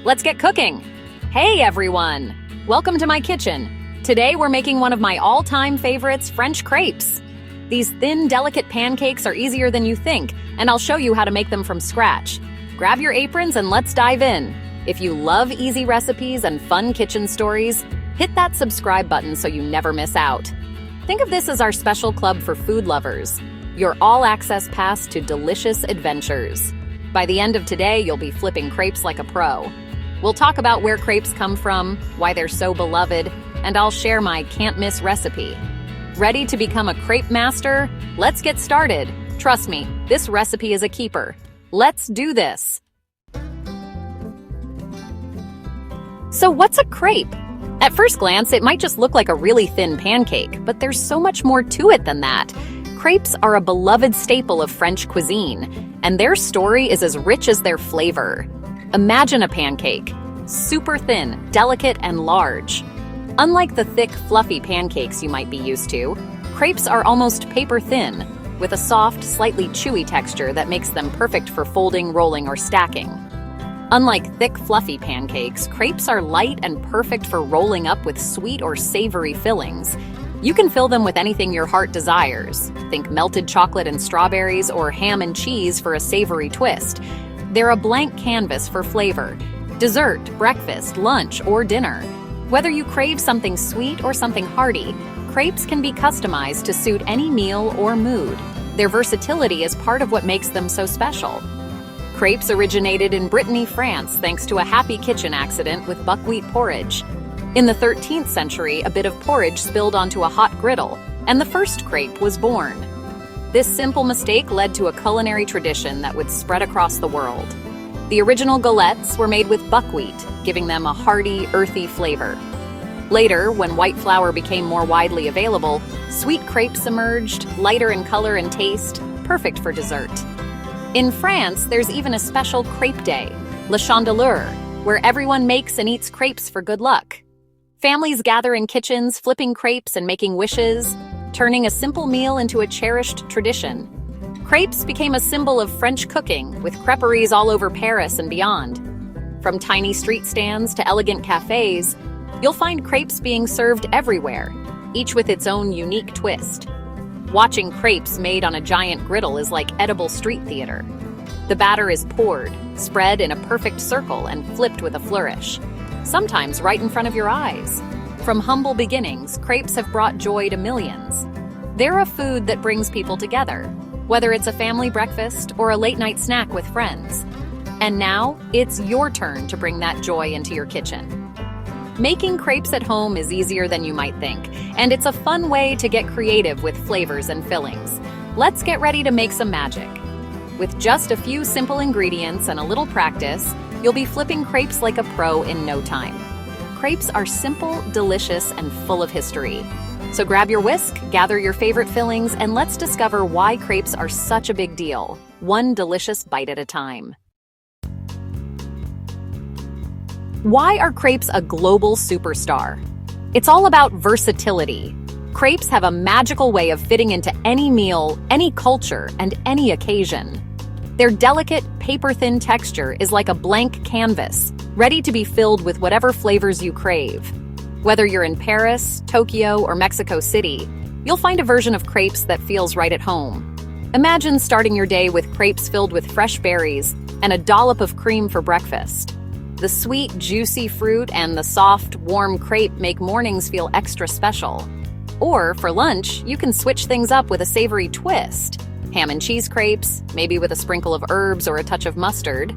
Let's get cooking! Hey everyone! Welcome to my kitchen. Today we're making one of my all-time favorites, French crepes. These thin, delicate pancakes are easier than you think, and I'll show you how to make them from scratch. Grab your aprons and let's dive in. If you love easy recipes and fun kitchen stories, hit that subscribe button so you never miss out. Think of this as our special club for food lovers, your all-access pass to delicious adventures. By the end of today, you'll be flipping crepes like a pro. We'll talk about where crepes come from, why they're so beloved, and I'll share my can't-miss recipe. Ready to become a crepe master? Let's get started. Trust me, this recipe is a keeper. Let's do this. So what's a crepe? At first glance, it might just look like a really thin pancake, but there's so much more to it than that. Crepes are a beloved staple of French cuisine, and their story is as rich as their flavor. Imagine a pancake, super thin, delicate, and large. Unlike the thick, fluffy pancakes you might be used to, crepes are almost paper thin, with a soft, slightly chewy texture that makes them perfect for folding, rolling, or stacking. Unlike thick, fluffy pancakes, crepes are light and perfect for rolling up with sweet or savory fillings. You can fill them with anything your heart desires. Think melted chocolate and strawberries or ham and cheese for a savory twist. They're a blank canvas for flavor. Dessert, breakfast, lunch, or dinner. Whether you crave something sweet or something hearty, crepes can be customized to suit any meal or mood. Their versatility is part of what makes them so special. Crepes originated in Brittany, France, thanks to a happy kitchen accident with buckwheat porridge. In the 13th century, a bit of porridge spilled onto a hot griddle, and the first crepe was born. This simple mistake led to a culinary tradition that would spread across the world. The original galettes were made with buckwheat, giving them a hearty, earthy flavor. Later, when white flour became more widely available, sweet crepes emerged, lighter in color and taste, perfect for dessert. In France, there's even a special crepe day, Le Chandeleur, where everyone makes and eats crepes for good luck. Families gather in kitchens, flipping crepes and making wishes, turning a simple meal into a cherished tradition. Crepes became a symbol of French cooking, with creperies all over Paris and beyond. From tiny street stands to elegant cafes, you'll find crepes being served everywhere, each with its own unique twist. Watching crepes made on a giant griddle is like edible street theater. The batter is poured, spread in a perfect circle, and flipped with a flourish, sometimes right in front of your eyes. From humble beginnings, crepes have brought joy to millions. They're a food that brings people together, whether it's a family breakfast or a late-night snack with friends. And now, it's your turn to bring that joy into your kitchen. Making crepes at home is easier than you might think, and it's a fun way to get creative with flavors and fillings. Let's get ready to make some magic. With just a few simple ingredients and a little practice, you'll be flipping crepes like a pro in no time. Crepes are simple, delicious, and full of history. So grab your whisk, gather your favorite fillings, and let's discover why crepes are such a big deal, one delicious bite at a time. Why are crepes a global superstar? It's all about versatility. Crepes have a magical way of fitting into any meal, any culture, and any occasion. Their delicate, paper-thin texture is like a blank canvas, ready to be filled with whatever flavors you crave. Whether you're in Paris, Tokyo, or Mexico City, you'll find a version of crepes that feels right at home. Imagine starting your day with crepes filled with fresh berries and a dollop of cream for breakfast. The sweet, juicy fruit and the soft, warm crepe make mornings feel extra special. Or, for lunch, you can switch things up with a savory twist. Ham and cheese crepes, maybe with a sprinkle of herbs or a touch of mustard.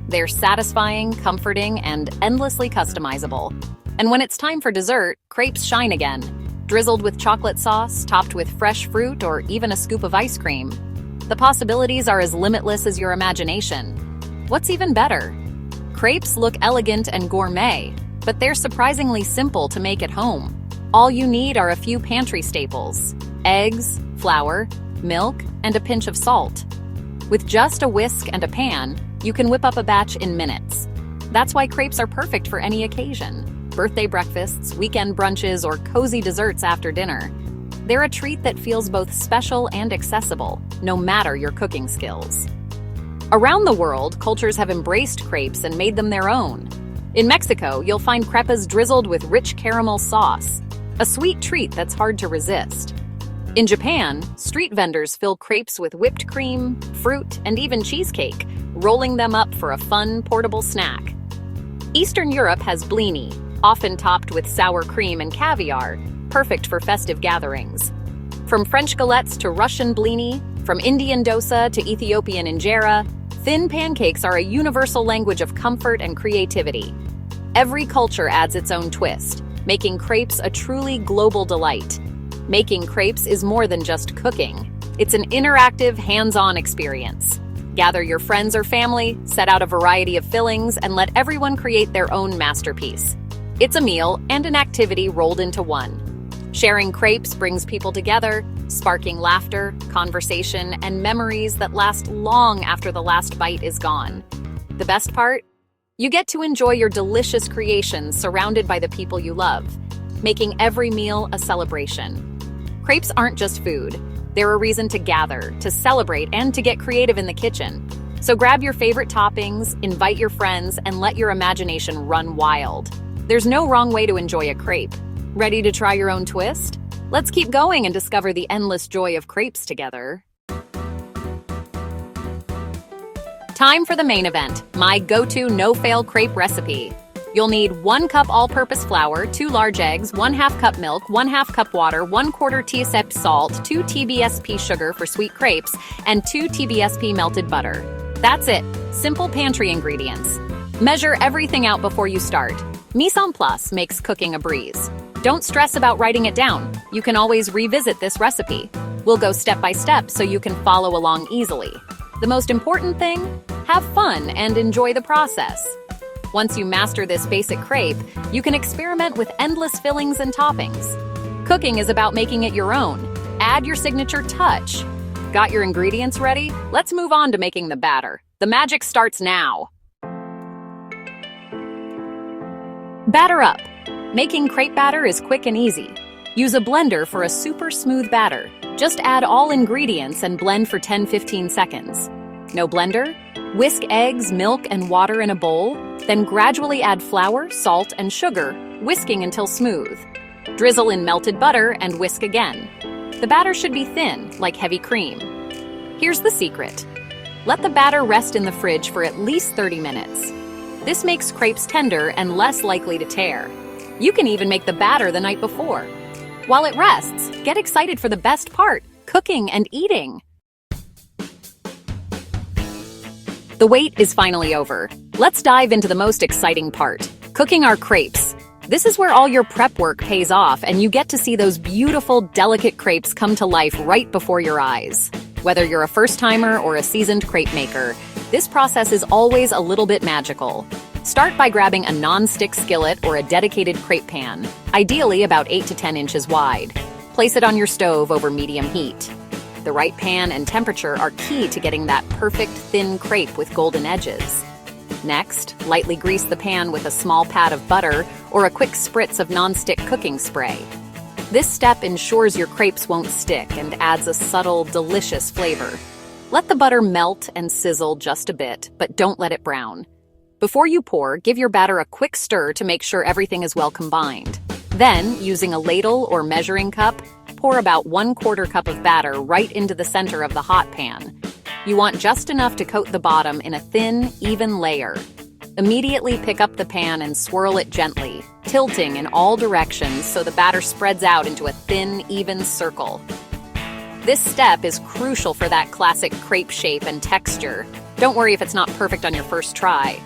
They're satisfying, comforting, and endlessly customizable. And when it's time for dessert, crepes shine again. Drizzled with chocolate sauce, topped with fresh fruit, or even a scoop of ice cream. The possibilities are as limitless as your imagination. What's even better? Crepes look elegant and gourmet, but they're surprisingly simple to make at home. All you need are a few pantry staples: eggs, flour, milk, and a pinch of salt. With just a whisk and a pan, you can whip up a batch in minutes. That's why crepes are perfect for any occasion: birthday breakfasts, weekend brunches, or cozy desserts after dinner. They're a treat that feels both special and accessible, no matter your cooking skills. Around the world, cultures have embraced crepes and made them their own. In Mexico, you'll find crepes drizzled with rich caramel sauce, a sweet treat that's hard to resist. In Japan, street vendors fill crepes with whipped cream, fruit, and even cheesecake, rolling them up for a fun, portable snack. Eastern Europe has blini, often topped with sour cream and caviar, perfect for festive gatherings. From French galettes to Russian blini, from Indian dosa to Ethiopian injera, thin pancakes are a universal language of comfort and creativity. Every culture adds its own twist, making crepes a truly global delight. Making crepes is more than just cooking. It's an interactive, hands-on experience. Gather your friends or family, set out a variety of fillings, and let everyone create their own masterpiece. It's a meal and an activity rolled into one. Sharing crepes brings people together, sparking laughter, conversation, and memories that last long after the last bite is gone. The best part? You get to enjoy your delicious creations surrounded by the people you love, making every meal a celebration. Crepes aren't just food. They're a reason to gather, to celebrate, and to get creative in the kitchen. So grab your favorite toppings, invite your friends, and let your imagination run wild. There's no wrong way to enjoy a crepe. Ready to try your own twist? Let's keep going and discover the endless joy of crepes together. Time for the main event, my go-to no-fail crepe recipe. You'll need 1 cup all-purpose flour, 2 large eggs, 1/2 cup milk, 1/2 cup water, 1/4 teaspoon salt, 2 TBSP sugar for sweet crepes, and 2 TBSP melted butter. That's it. Simple pantry ingredients. Measure everything out before you start. Mise en place makes cooking a breeze. Don't stress about writing it down. You can always revisit this recipe. We'll go step by step so you can follow along easily. The most important thing? Have fun and enjoy the process. Once you master this basic crepe, you can experiment with endless fillings and toppings. Cooking is about making it your own. Add your signature touch. Got your ingredients ready? Let's move on to making the batter. The magic starts now. Batter up. Making crepe batter is quick and easy. Use a blender for a super smooth batter. Just add all ingredients and blend for 10-15 seconds. No blender? Whisk eggs, milk, and water in a bowl, then gradually add flour, salt, and sugar, whisking until smooth. Drizzle in melted butter and whisk again. The batter should be thin, like heavy cream. Here's the secret. Let the batter rest in the fridge for at least 30 minutes. This makes crepes tender and less likely to tear. You can even make the batter the night before. While it rests, get excited for the best part, cooking and eating. The wait is finally over. Let's dive into the most exciting part, cooking our crepes. This is where all your prep work pays off and you get to see those beautiful, delicate crepes come to life right before your eyes. Whether you're a first-timer or a seasoned crepe maker, this process is always a little bit magical. Start by grabbing a non-stick skillet or a dedicated crepe pan, ideally about 8 to 10 inches wide. Place it on your stove over medium heat. The right pan and temperature are key to getting that perfect thin crepe with golden edges. Next, lightly grease the pan with a small pat of butter or a quick spritz of non-stick cooking spray. This step ensures your crepes won't stick and adds a subtle, delicious flavor. Let the butter melt and sizzle just a bit, but don't let it brown. Before you pour, give your batter a quick stir to make sure everything is well combined. Then, using a ladle or measuring cup, pour about 1/4 cup of batter right into the center of the hot pan. You want just enough to coat the bottom in a thin, even layer. Immediately pick up the pan and swirl it gently, tilting in all directions so the batter spreads out into a thin, even circle. This step is crucial for that classic crepe shape and texture. Don't worry if it's not perfect on your first try.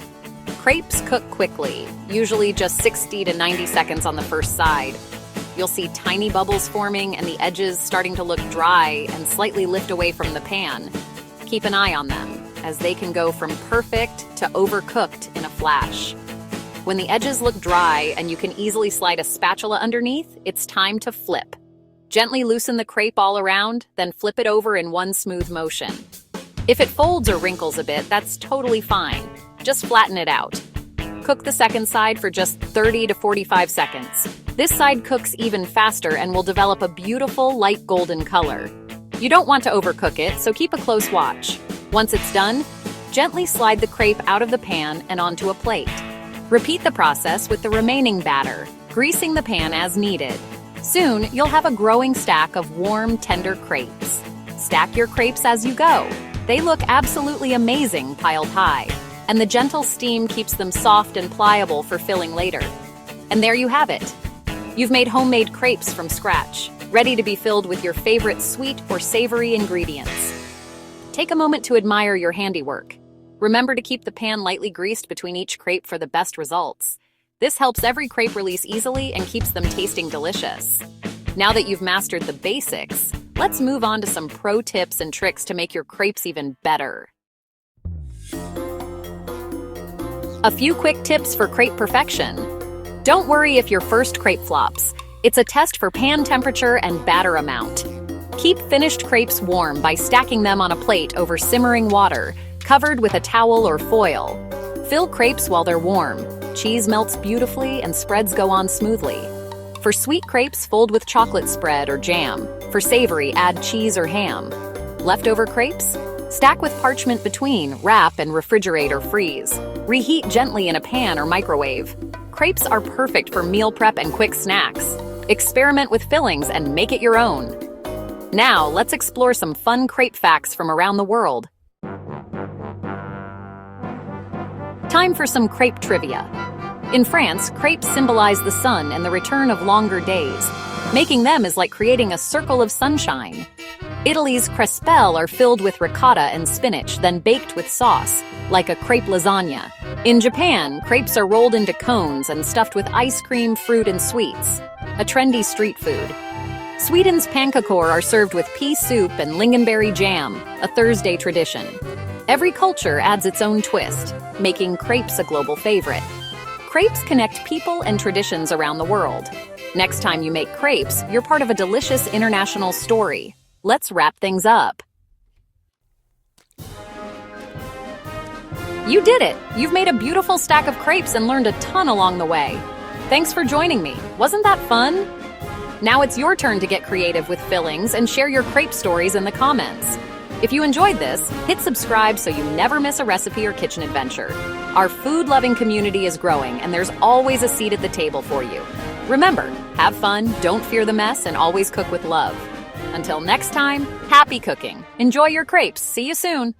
Crepes cook quickly, usually just 60 to 90 seconds on the first side. You'll see tiny bubbles forming and the edges starting to look dry and slightly lift away from the pan. Keep an eye on them, as they can go from perfect to overcooked in a flash. When the edges look dry and you can easily slide a spatula underneath, it's time to flip. Gently loosen the crepe all around, then flip it over in one smooth motion. If it folds or wrinkles a bit, that's totally fine. Just flatten it out. Cook the second side for just 30 to 45 seconds. This side cooks even faster and will develop a beautiful light golden color. You don't want to overcook it, so keep a close watch. Once it's done, gently slide the crepe out of the pan and onto a plate. Repeat the process with the remaining batter, greasing the pan as needed. Soon, you'll have a growing stack of warm, tender crepes. Stack your crepes as you go. They look absolutely amazing piled high, and the gentle steam keeps them soft and pliable for filling later. And there you have it. You've made homemade crepes from scratch, ready to be filled with your favorite sweet or savory ingredients. Take a moment to admire your handiwork. Remember to keep the pan lightly greased between each crepe for the best results. This helps every crepe release easily and keeps them tasting delicious. Now that you've mastered the basics, let's move on to some pro tips and tricks to make your crepes even better. A few quick tips for crepe perfection. Don't worry if your first crepe flops. It's a test for pan temperature and batter amount. Keep finished crepes warm by stacking them on a plate over simmering water, covered with a towel or foil. Fill crepes while they're warm. Cheese melts beautifully and spreads go on smoothly. For sweet crepes, fold with chocolate spread or jam. For savory, add cheese or ham. Leftover crepes? Stack with parchment between, wrap and refrigerate or freeze. Reheat gently in a pan or microwave. Crepes are perfect for meal prep and quick snacks. Experiment with fillings and make it your own. Now, let's explore some fun crepe facts from around the world. Time for some crepe trivia. In France, crepes symbolize the sun and the return of longer days. Making them is like creating a circle of sunshine. Italy's crespes are filled with ricotta and spinach, then baked with sauce, like a crepe lasagna. In Japan, crepes are rolled into cones and stuffed with ice cream, fruit, and sweets, a trendy street food. Sweden's pancakes are served with pea soup and lingonberry jam, a Thursday tradition. Every culture adds its own twist, making crepes a global favorite. Crepes connect people and traditions around the world. Next time you make crepes, you're part of a delicious international story. Let's wrap things up. You did it! You've made a beautiful stack of crepes and learned a ton along the way. Thanks for joining me. Wasn't that fun? Now it's your turn to get creative with fillings and share your crepe stories in the comments. If you enjoyed this, hit subscribe so you never miss a recipe or kitchen adventure. Our food-loving community is growing, and there's always a seat at the table for you. Remember, have fun, don't fear the mess, and always cook with love. Until next time, happy cooking. Enjoy your crepes. See you soon.